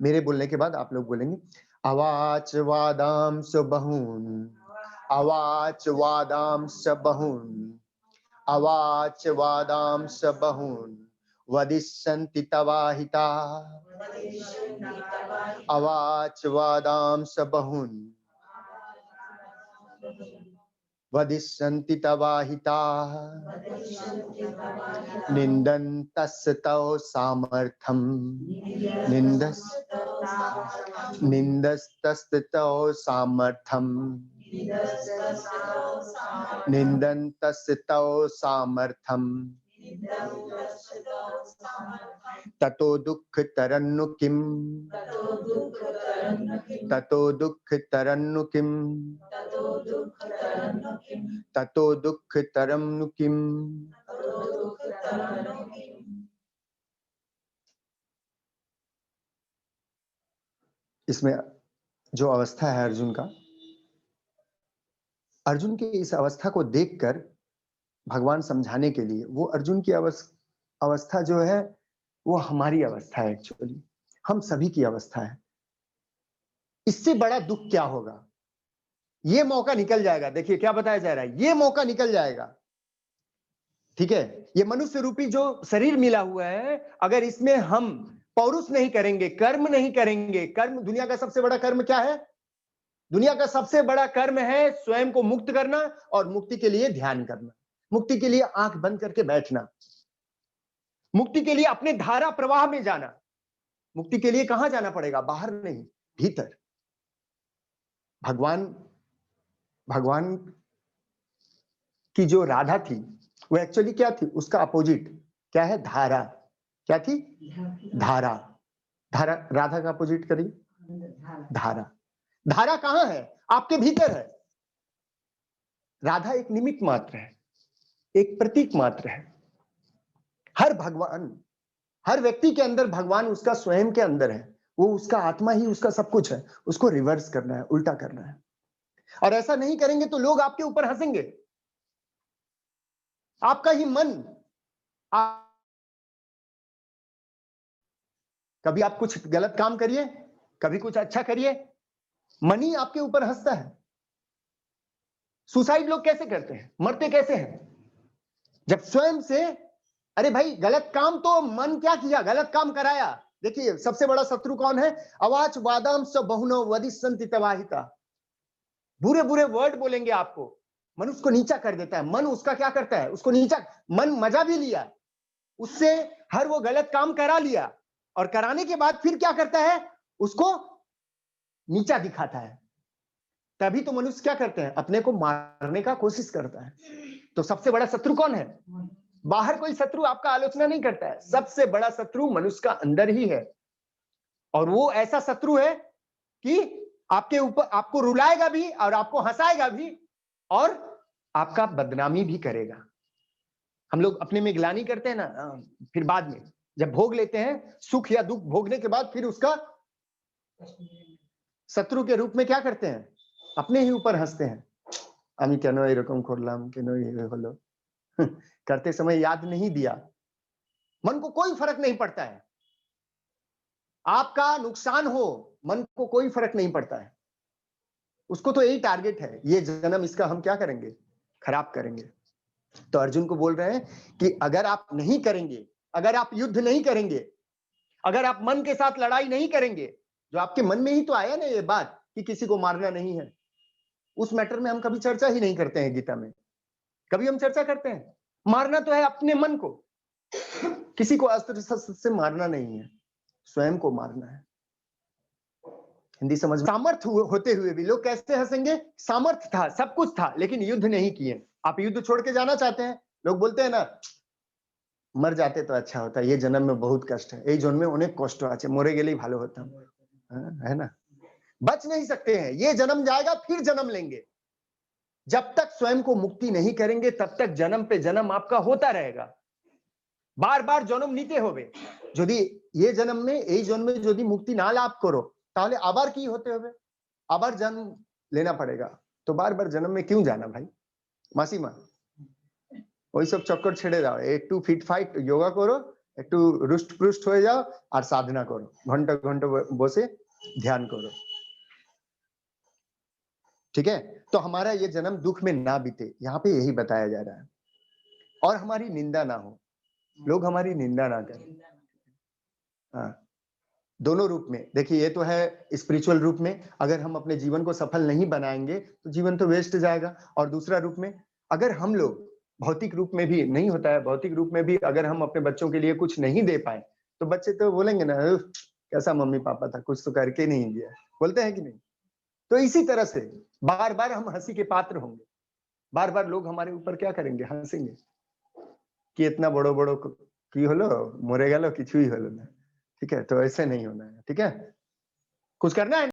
मेरे बोलने के बाद आप लोग बोलेंगे अवाच वादाम स बहून, अवाच वादाम स बहून, अवाच वादाम स बहून वदिष्यन्ति तवाहिता, अवाच वादाम स बहून वदिष्यन्ति तवाहिता, निन्दन्तस्तव सामर्थ्यं, निन्दस्तव सामर्थ्यं, निन्दन्तस्तव सामर्थ्यं, ततो दुःखतरन्नु किम्, ततो दुःखतरन्नु किम्, ततो दुःखतरन्नु किम्। इसमें जो अवस्था है अर्जुन का, अर्जुन की इस अवस्था को देखकर भगवान समझाने के लिए, वो अर्जुन की अवस्था जो है वो हमारी अवस्था है, एक्चुअली हम सभी की अवस्था है। इससे बड़ा दुख क्या होगा? ये मौका निकल जाएगा। देखिए क्या बताया जा रहा है, ये मौका निकल जाएगा, ठीक है। ये मनुष्य रूपी जो शरीर मिला हुआ है, अगर इसमें हम पौरुष नहीं करेंगे, कर्म नहीं करेंगे, कर्म, दुनिया का सबसे बड़ा कर्म क्या है? दुनिया का सबसे बड़ा कर्म है स्वयं को मुक्त करना और मुक्ति के लिए ध्यान करना, मुक्ति के लिए आंख बंद करके बैठना, मुक्ति के लिए अपने धारा प्रवाह में जाना। मुक्ति के लिए कहां जाना पड़ेगा? बाहर नहीं, भीतर। भगवान की जो राधा थी वो एक्चुअली क्या थी? उसका अपोजिट क्या है? धारा। क्या थी? धारा। धारा, राधा का अपोजिट करिए, धारा। धारा कहां है? आपके भीतर है। राधा एक निमित्त मात्र है, एक प्रतीक मात्र है। हर व्यक्ति के अंदर भगवान उसका स्वयं के अंदर है, वो उसका आत्मा ही उसका सब कुछ है। उसको रिवर्स करना है, उल्टा करना है। और ऐसा नहीं करेंगे तो लोग आपके ऊपर हंसेंगे। आपका ही मन, कभी आप कुछ गलत काम करिए, कभी कुछ अच्छा करिए, मन ही आपके ऊपर हंसता है। सुसाइड लोग कैसे करते हैं, मरते कैसे हैं? जब स्वयं से, अरे भाई गलत काम तो मन क्या किया, गलत काम कराया। देखिए सबसे बड़ा शत्रु कौन है? अवाच वादाम स बहुनो वदिष्यन्ति तवाहिता। बुरे बुरे वर्ड बोलेंगे आपको, मनुष्य को नीचा कर देता है। मन उसका क्या करता है? उसको नीचा। मन मजा भी लिया उससे, हर वो गलत काम करा लिया, और कराने के बाद फिर क्या करता है? उसको नीचा दिखाता है। तभी तो मनुष्य क्या करते हैं? अपने को मारने का कोशिश करता है। तो सबसे बड़ा शत्रु कौन है? बाहर कोई शत्रु आपका आलोचना नहीं करता है, सबसे बड़ा शत्रु मनुष्य का अंदर ही है। और वो ऐसा शत्रु है कि आपके ऊपर, आपको रुलाएगा भी और आपको हंसाएगा भी और आपका बदनामी भी करेगा। हम लोग अपने में ग्लानि करते हैं ना, फिर बाद में जब भोग लेते हैं सुख या दुख भोगने के बाद, फिर उसका शत्रु के रूप में क्या करते हैं? अपने ही ऊपर हंसते हैं। আমি কেন এরকম করলাম, কেন ये হলো, करते समय याद नहीं दिया। मन को कोई फर्क नहीं पड़ता है, आपका नुकसान हो, मन को कोई फर्क नहीं पड़ता है। उसको तो यही टारगेट है, ये जन्म इसका हम क्या करेंगे? खराब करेंगे। तो अर्जुन को बोल रहे हैं कि अगर आप नहीं करेंगे, अगर आप युद्ध नहीं करेंगे, अगर आप मन के साथ लड़ाई नहीं करेंगे, जो आपके मन में ही तो आया ना ये बात कि किसी को मारना नहीं है, उस मैटर में हम कभी चर्चा ही नहीं करते हैं। गीता में कभी हम चर्चा करते हैं? मारना तो है अपने मन को, किसी को अस्त्र शस्त्र से मारना नहीं है, स्वयं को मारना है। हिंदी समझ में? सामर्थ्य होते हुए भी लोग कैसे हंसेंगे? सामर्थ्य था, सब कुछ था, लेकिन युद्ध नहीं किए। आप युद्ध छोड़ के जाना चाहते हैं, लोग बोलते हैं ना, मर जाते तो अच्छा होता, ये जन्म में बहुत कष्ट है, এই জন্মে অনেক কষ্ট আছে, মরে গেলেই ভালো হতো, है ना? बच नहीं सकते हैं, ये जन्म जाएगा फिर जन्म लेंगे। जब तक स्वयं को मुक्ति नहीं करेंगे तब तक जन्म पे जन्म आपका होता रहेगा। बार बार जन्म নিতে হবে। যদি ये जन्म में, এই জন্মে যদি মুক্তি না লাভ করো, তাহলে আবার কি হতে হবে? আবার जन्म लेना पड़ेगा। तो बार बार जन्म में क्यों जाना भाई? মাসিমা ওই সব চক্কর ছেড়ে দাও, একটু ফিট ফাইট যোগা করো, একটু रुष्ट-पुष्ट হয়ে যাও আর সাধনা করো, ঘন্টা ঘন্টা বসে ध्यान करो। ठीक है? तो हमारा ये जन्म दुख में ना बीते, यहाँ पे यही बताया जा रहा है। और हमारी निंदा ना हो, लोग हमारी निंदा ना करें। हाँ, दोनों रूप में। देखिए ये तो है स्पिरिचुअल रूप में, अगर हम अपने जीवन को सफल नहीं बनाएँगे, तो जीवन तो वेस्ट जाएगा। और दूसरा रूप में, अगर हम लोग भौतिक रूप में भी नहीं होता है, भौतिक रूप में भी अगर हम अपने बच्चों के लिए कुछ नहीं दे पाएँ, तो बच्चे तो बोलेंगे ना, "उफ़! कैसा मम्मी-पापा था, कुछ तो करके नहीं गया।" बोलते हैं कि नहीं? तो इसी तरह से बार-बार हम हँसी के पात्र होंगे। बार-बार लोग हमारे ऊपर क्या करेंगे? हँसेंगे कि इतना बड़ो-बड़ो কি হলো? মরে গেল, কিছুই হলো না। ठीक है? तो ऐसे नहीं होना है। ठीक है? कुछ करना है?